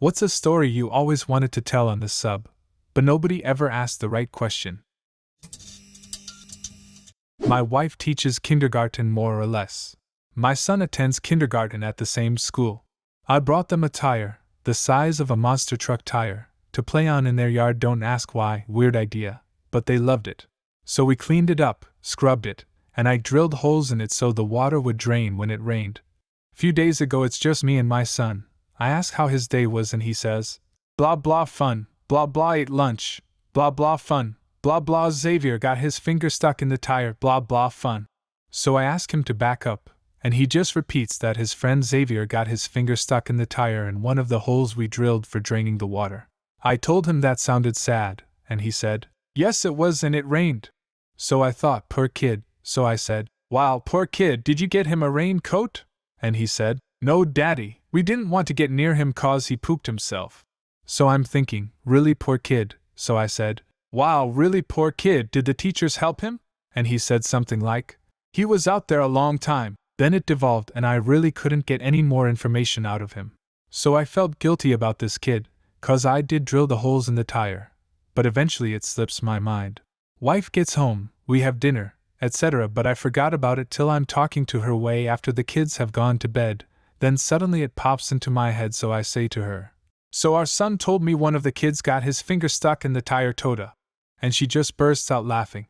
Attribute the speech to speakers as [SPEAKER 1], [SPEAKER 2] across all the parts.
[SPEAKER 1] What's a story you always wanted to tell on the sub, but nobody ever asked the right question? My wife teaches kindergarten more or less. My son attends kindergarten at the same school. I brought them a tire, the size of a monster truck tire, to play on in their yard. Don't ask why, weird idea, but they loved it. So we cleaned it up, scrubbed it, and I drilled holes in it so the water would drain when it rained. Few days ago it's just me and my son. I ask how his day was and he says, blah blah fun, blah blah ate lunch, blah blah fun, blah blah Xavier got his finger stuck in the tire, blah blah fun. So I ask him to back up, and he just repeats that his friend Xavier got his finger stuck in the tire in one of the holes we drilled for draining the water. I told him that sounded sad, and he said, yes it was and it rained. So I thought, poor kid, so I said, wow, poor kid, did you get him a raincoat? And he said, no daddy, we didn't want to get near him cause he pooped himself. So I'm thinking, really poor kid, so I said, wow, really poor kid, did the teachers help him? And he said something like, he was out there a long time. Then it devolved and I really couldn't get any more information out of him. So I felt guilty about this kid, cause I did drill the holes in the tire. But eventually it slips my mind. Wife gets home, we have dinner, etc. But I forgot about it till I'm talking to her way after the kids have gone to bed. Then suddenly it pops into my head, so I say to her, so our son told me one of the kids got his finger stuck in the tire Toda. And she just bursts out laughing.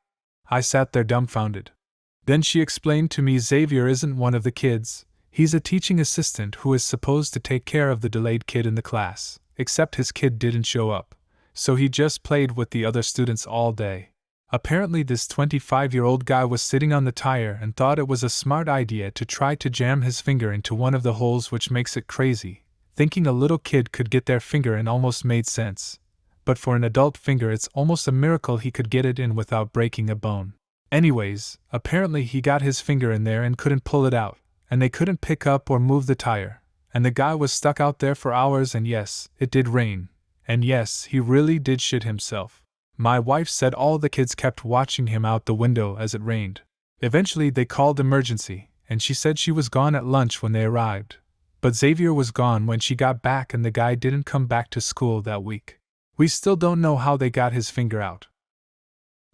[SPEAKER 1] I sat there dumbfounded. Then she explained to me Xavier isn't one of the kids, he's a teaching assistant who is supposed to take care of the delayed kid in the class, except his kid didn't show up, so he just played with the other students all day. Apparently this 25-year-old guy was sitting on the tire and thought it was a smart idea to try to jam his finger into one of the holes, which makes it crazy. Thinking a little kid could get their finger in almost made sense. But for an adult finger it's almost a miracle he could get it in without breaking a bone. Anyways, apparently he got his finger in there and couldn't pull it out, and they couldn't pick up or move the tire, and the guy was stuck out there for hours, and yes, it did rain, and yes, he really did shit himself. My wife said all the kids kept watching him out the window as it rained. Eventually they called emergency, and she said she was gone at lunch when they arrived. But Xavier was gone when she got back and the guy didn't come back to school that week. We still don't know how they got his finger out.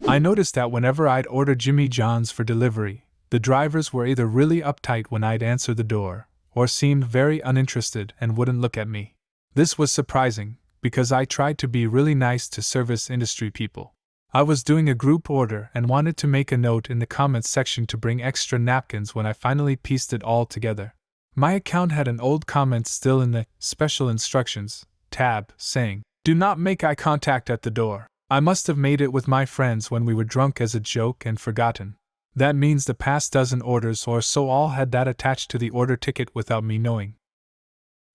[SPEAKER 1] I noticed that whenever I'd order Jimmy John's for delivery, the drivers were either really uptight when I'd answer the door, or seemed very uninterested and wouldn't look at me. This was surprising, because I tried to be really nice to service industry people. I was doing a group order and wanted to make a note in the comments section to bring extra napkins when I finally pieced it all together. My account had an old comment still in the special instructions tab saying, do not make eye contact at the door. I must have made it with my friends when we were drunk as a joke and forgotten. That means the past dozen orders or so all had that attached to the order ticket without me knowing.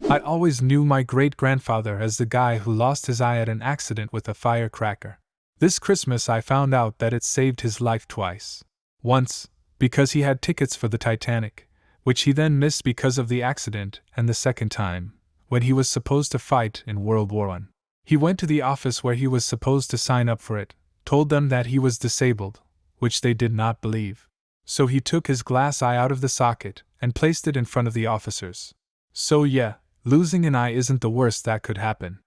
[SPEAKER 1] I always knew my great-grandfather as the guy who lost his eye at an accident with a firecracker. This Christmas I found out that it saved his life twice. Once, because he had tickets for the Titanic, which he then missed because of the accident, and the second time, when he was supposed to fight in World War I. He went to the office where he was supposed to sign up for it, told them that he was disabled, which they did not believe. So he took his glass eye out of the socket and placed it in front of the officers. So yeah, losing an eye isn't the worst that could happen.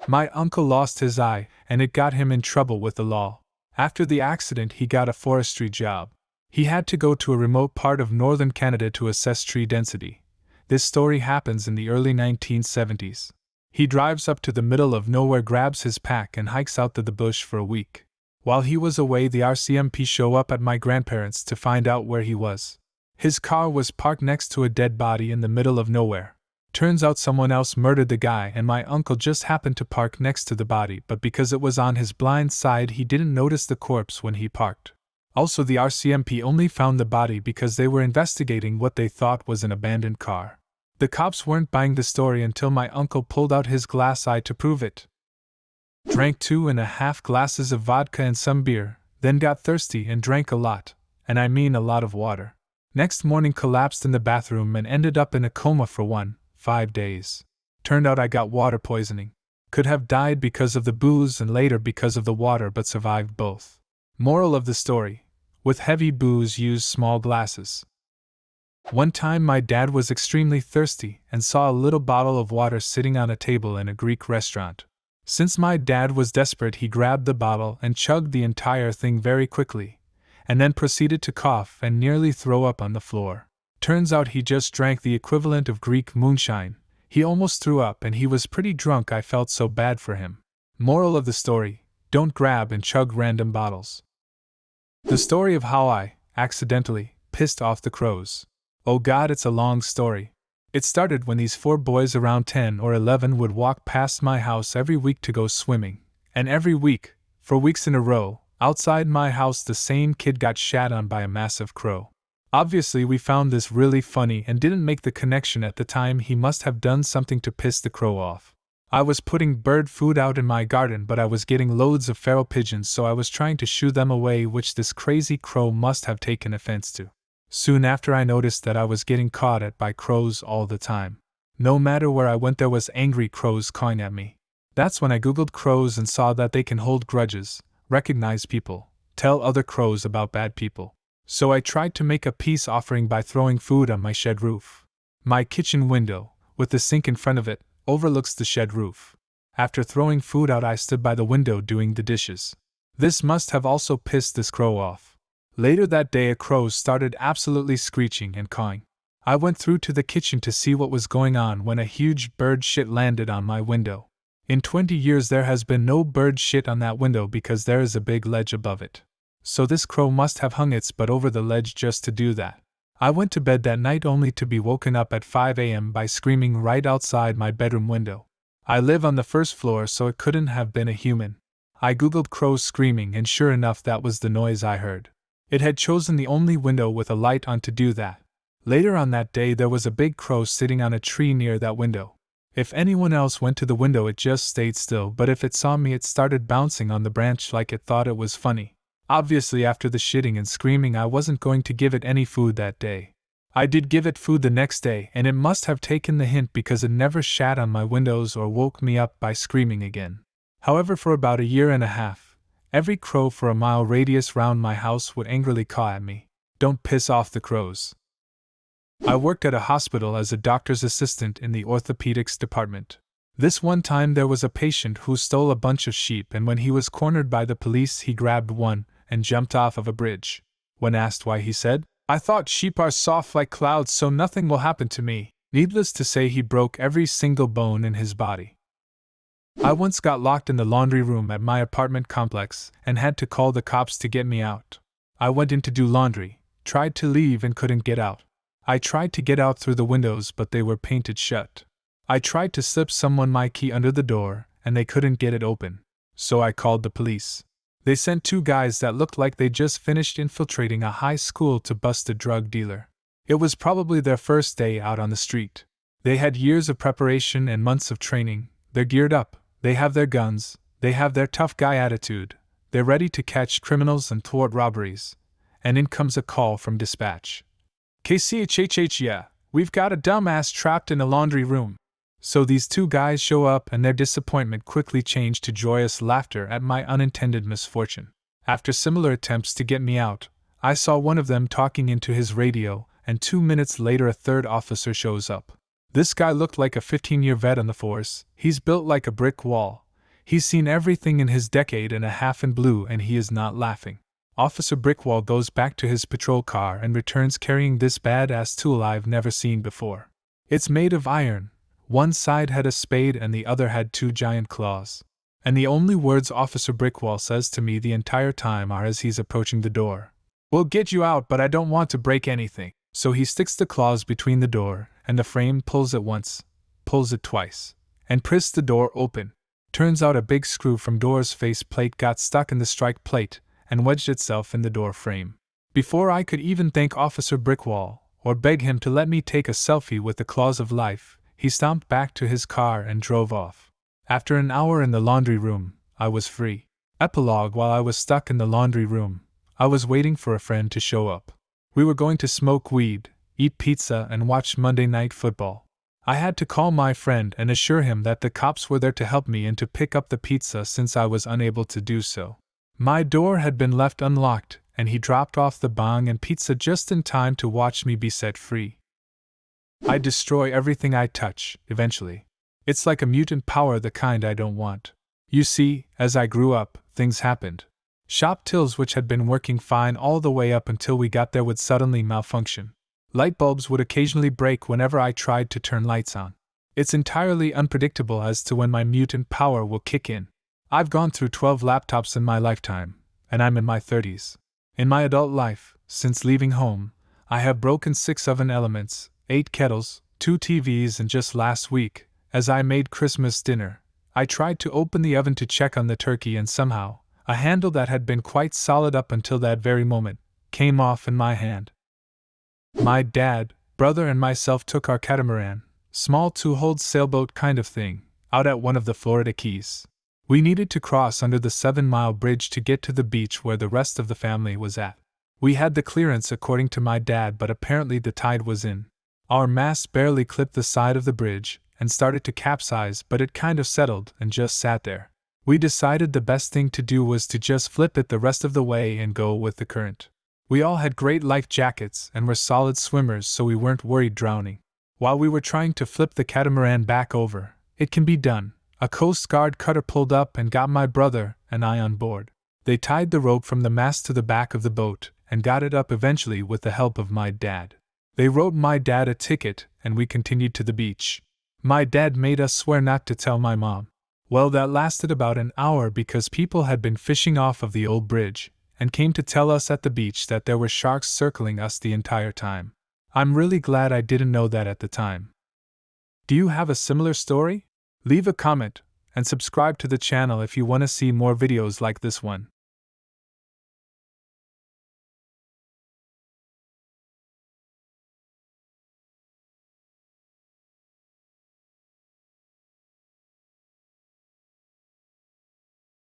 [SPEAKER 1] My uncle lost his eye, and it got him in trouble with the law. After the accident he got a forestry job. He had to go to a remote part of northern Canada to assess tree density. This story happens in the early 1970s. He drives up to the middle of nowhere, grabs his pack and hikes out to the bush for a week. While he was away, the RCMP show up at my grandparents' to find out where he was. His car was parked next to a dead body in the middle of nowhere. Turns out someone else murdered the guy and my uncle just happened to park next to the body, but because it was on his blind side he didn't notice the corpse when he parked. Also, the RCMP only found the body because they were investigating what they thought was an abandoned car. The cops weren't buying the story until my uncle pulled out his glass eye to prove it. Drank 2.5 glasses of vodka and some beer, then got thirsty and drank a lot, and I mean a lot of water. Next morning collapsed in the bathroom and ended up in a coma for 5 days. Turned out I got water poisoning. Could have died because of the booze and later because of the water, but survived both. Moral of the story: with heavy booze use small glasses. One time my dad was extremely thirsty and saw a little bottle of water sitting on a table in a Greek restaurant. Since my dad was desperate, he grabbed the bottle and chugged the entire thing very quickly, and then proceeded to cough and nearly throw up on the floor. Turns out he just drank the equivalent of Greek moonshine. He almost threw up and he was pretty drunk. I felt so bad for him. Moral of the story: don't grab and chug random bottles. The story of how I, accidentally, pissed off the crows. Oh God, it's a long story. It started when these 4 boys around 10 or 11 would walk past my house every week to go swimming. And every week, for weeks in a row, outside my house the same kid got shat on by a massive crow. Obviously we found this really funny and didn't make the connection at the time. He must have done something to piss the crow off. I was putting bird food out in my garden, but I was getting loads of feral pigeons, so I was trying to shoo them away, which this crazy crow must have taken offense to. Soon after, I noticed that I was getting caught at by crows all the time. No matter where I went, there was angry crows cawing at me. That's when I googled crows and saw that they can hold grudges, recognize people, tell other crows about bad people. So I tried to make a peace offering by throwing food on my shed roof. My kitchen window, with the sink in front of it, overlooks the shed roof. After throwing food out, I stood by the window doing the dishes. This must have also pissed this crow off. Later that day, a crow started absolutely screeching and cawing. I went through to the kitchen to see what was going on when a huge bird shit landed on my window. In 20 years there has been no bird shit on that window because there is a big ledge above it. So this crow must have hung its butt over the ledge just to do that. I went to bed that night only to be woken up at 5 a.m. by screaming right outside my bedroom window. I live on the first floor, so it couldn't have been a human. I googled crows screaming, and sure enough, that was the noise I heard. It had chosen the only window with a light on to do that. Later on that day, there was a big crow sitting on a tree near that window. If anyone else went to the window, it just stayed still, but if it saw me, it started bouncing on the branch like it thought it was funny. Obviously, after the shitting and screaming, I wasn't going to give it any food that day. I did give it food the next day, and it must have taken the hint because it never shat on my windows or woke me up by screaming again. However, for about a year and a half, every crow for a mile radius round my house would angrily caw at me. Don't piss off the crows. I worked at a hospital as a doctor's assistant in the orthopedics department. This one time there was a patient who stole a bunch of sheep, and when he was cornered by the police, he grabbed one and jumped off of a bridge. When asked why, he said, "I thought sheep are soft like clouds, so nothing will happen to me." Needless to say, he broke every single bone in his body. I once got locked in the laundry room at my apartment complex and had to call the cops to get me out. I went in to do laundry, tried to leave and couldn't get out. I tried to get out through the windows, but they were painted shut. I tried to slip someone my key under the door, and they couldn't get it open. So I called the police. They sent 2 guys that looked like they just finished infiltrating a high school to bust a drug dealer. It was probably their first day out on the street. They had years of preparation and months of training. They're geared up, they have their guns, they have their tough guy attitude, they're ready to catch criminals and thwart robberies. And in comes a call from dispatch. "KCHHH, yeah, we've got a dumbass trapped in a laundry room." So these 2 guys show up, and their disappointment quickly changed to joyous laughter at my unintended misfortune. After similar attempts to get me out, I saw one of them talking into his radio, and 2 minutes later a 3rd officer shows up. This guy looked like a 15-year vet on the force. He's built like a brick wall. He's seen everything in his decade and a half in blue, and he is not laughing. Officer Brickwall goes back to his patrol car and returns carrying this badass tool I've never seen before. It's made of iron. One side had a spade and the other had 2 giant claws. And the only words Officer Brickwall says to me the entire time are as he's approaching the door: "We'll get you out, but I don't want to break anything." So he sticks the claws between the door and the frame, pulls it once, pulls it twice, and prisks the door open. Turns out a big screw from door's face plate got stuck in the strike plate and wedged itself in the door frame. Before I could even thank Officer Brickwall, or beg him to let me take a selfie with the claws of life, he stomped back to his car and drove off. After an hour in the laundry room, I was free. Epilogue: while I was stuck in the laundry room, I was waiting for a friend to show up. We were going to smoke weed, eat pizza, and watch Monday Night Football. I had to call my friend and assure him that the cops were there to help me and to pick up the pizza since I was unable to do so. My door had been left unlocked, and he dropped off the bong and pizza just in time to watch me be set free. I destroy everything I touch, eventually. It's like a mutant power, the kind I don't want. You see, as I grew up, things happened. Shop tills which had been working fine all the way up until we got there would suddenly malfunction. Light bulbs would occasionally break whenever I tried to turn lights on. It's entirely unpredictable as to when my mutant power will kick in. I've gone through 12 laptops in my lifetime, and I'm in my 30s. In my adult life, since leaving home, I have broken 6 oven elements, 8 kettles, 2 TVs, and just last week, as I made Christmas dinner, I tried to open the oven to check on the turkey, and somehow, a handle that had been quite solid up until that very moment came off in my hand. My dad, brother, and myself took our catamaran, small 2-hold sailboat kind of thing, out at one of the Florida Keys. We needed to cross under the 7-mile bridge to get to the beach where the rest of the family was at. We had the clearance according to my dad, but apparently the tide was in. Our mast barely clipped the side of the bridge and started to capsize, but it kind of settled and just sat there. We decided the best thing to do was to just flip it the rest of the way and go with the current. We all had great life jackets and were solid swimmers, so we weren't worried drowning. While we were trying to flip the catamaran back over, it can be done, a Coast Guard cutter pulled up and got my brother and I on board. They tied the rope from the mast to the back of the boat and got it up eventually with the help of my dad. They wrote my dad a ticket and we continued to the beach. My dad made us swear not to tell my mom. Well, that lasted about an hour because people had been fishing off of the old bridge and came to tell us at the beach that there were sharks circling us the entire time. I'm really glad I didn't know that at the time. Do you have a similar story? Leave a comment and subscribe to the channel if you want to see more videos like this one.